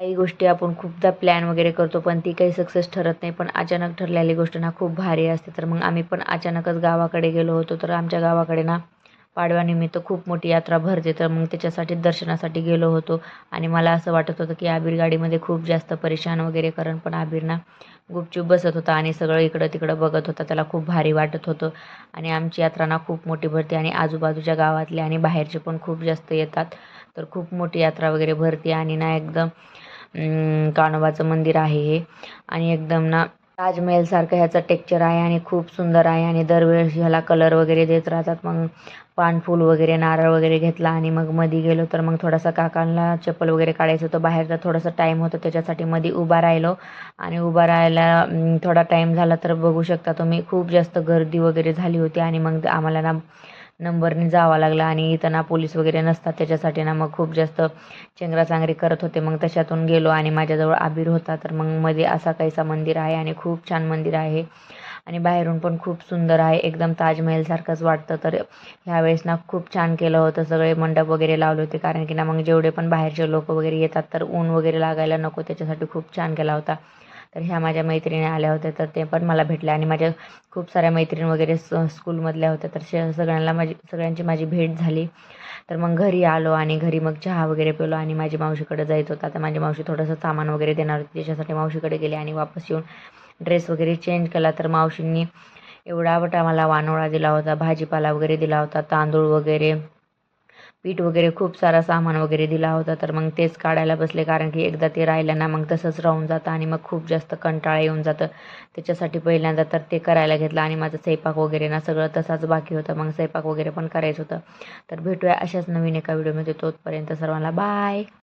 काही गोष्टी आपण खूपदा प्लॅन वगैरे करतो, पण ती काही सक्सेस ठरत नाही. पण अचानक ठरलेली गोष्ट ना खूप भारी असते. तर मग आम्ही पण अचानकच गावाकडे गेलो होतो. तर आमच्या गावाकडे ना पाडव्यानिमित्त खूप मोठी यात्रा भरते. तर मग त्याच्यासाठी दर्शनासाठी गेलो होतो आणि मला असं वाटत होतं, की आबीर गाडीमध्ये खूप जास्त परेशान वगैरे करेन. पण आबीर ना गुपचूप बसत होता आणि सगळं इकडं-तिकडं बघत होता. त्याला खूप भारी वाटत होतं आणि आमची यात्रा ना खूप मोठी भरते आणि आजूबाजूच्या गावातले आणि बाहेरचे पण खूप जास्त येतात. तर खूप मोठी यात्रा वगैरे भरते आणि ना एकदम कान्होबाचं मंदिर आहे हे आणि एकदम ना ताजमहलसारखं ह्याचं टेक्स्चर आहे आणि खूप सुंदर आहे आणि दरवेळेस ह्याला कलर वगैरे देत राहतात. मग पानफूल वगैरे, नारळ वगैरे घेतला आणि मग मध्ये गेलो. तर मग थोडासा काकांना चप्पल वगैरे काढायचं होतं. बाहेरचा थोडासा टाईम होता त्याच्यासाठी मध्ये उभा राहिलो आणि उभा राहायला थोडा टाईम झाला. तर बघू शकता तुम्ही खूप जास्त गर्दी वगैरे झाली होती आणि मग आम्हाला ना नंबरने जावं लागलं आणि इथं ना पोलीस वगैरे नसतात त्याच्यासाठी ना मग खूप जास्त चेंगराचेंगरी करत होते. मग तशातून गेलो आणि माझ्याजवळ आबीर होता. तर मग मध्ये असा काहीसा मंदिर आहे आणि खूप छान मंदिर आहे आणि बाहेरून पण खूप सुंदर आहे. एकदम ताजमहलसारखंच वाटतं. तर ह्यावेळेस ना खूप छान केलं होतं. सगळे मंडप वगैरे लावले होते कारण की ना मग जेवढे पण बाहेरचे लोक वगैरे येतात तर ऊन वगैरे लागायला नको त्याच्यासाठी खूप छान केला होता. तर ह्या माझ्या मैत्रिणी आल्या होत्या तर ते पण मला भेटल्या आणि माझ्या खूप साऱ्या मैत्रीण वगैरे स्कूलमधल्या होत्या. तर सगळ्यांची माझी भेट झाली. तर मग घरी आलो आणि घरी मग चहा वगैरे पिलो आणि माझी मावशीकडे जायचं होतं. आता माझी मावशी थोडंसं सामान वगैरे देणार होती त्याच्यासाठी मावशीकडे गेले आणि वापस येऊन ड्रेस वगैरे चेंज केला. तर मावशींनी एवढा मोठा मला वानोळा दिला होता, भाजीपाला वगैरे दिला होता, तांदूळ वगैरे, पीठ वगैरे खूप सारा सामान वगैरे दिला होता. तर मग तेच काढायला बसले कारण की एकदा ते राहिलं ना मग तसंच राहून जातं आणि मग खूप जास्त कंटाळा येऊन जातं. त्याच्यासाठी पहिल्यांदा तर ते करायला घेतलं आणि माझं स्वयंपाक वगैरे ना सगळं तसाच बाकी होतं. मग स्वयंपाक वगैरे पण करायचं होतं. तर भेटूया अशाच नवीन एका व्हिडिओमध्ये. तोपर्यंत सर्वांना बाय.